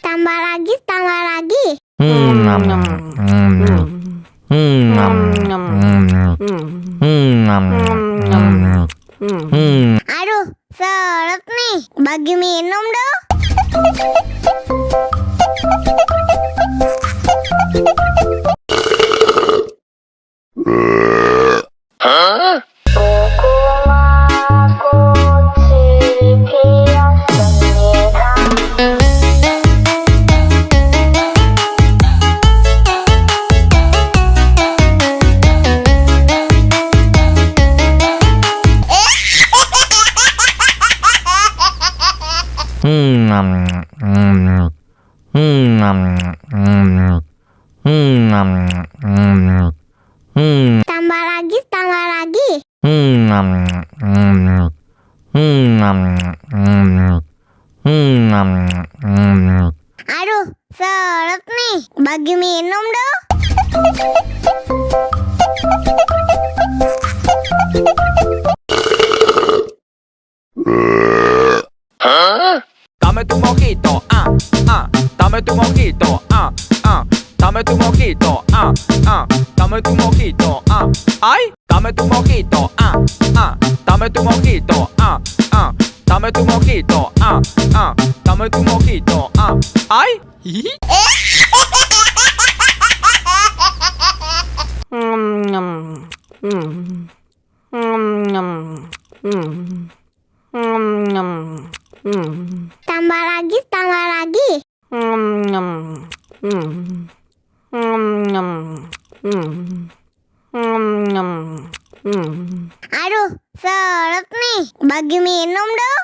Tambah lagi, tambah lagi. Aduh, seret nih. Bagi minum dong. Tambah lagi, tambah lagi. Aduh, seret nih. Bagi minum dong. Dame tu mojito, dame tu mojito, dame tu mojito, dame tu mojito, ay, dame tu mojito, dame tu mojito, dame tu mojito, dame tu mojito, ay. Tambah lagi, tambah lagi. Aduh, seret nih. Bagi minum dong.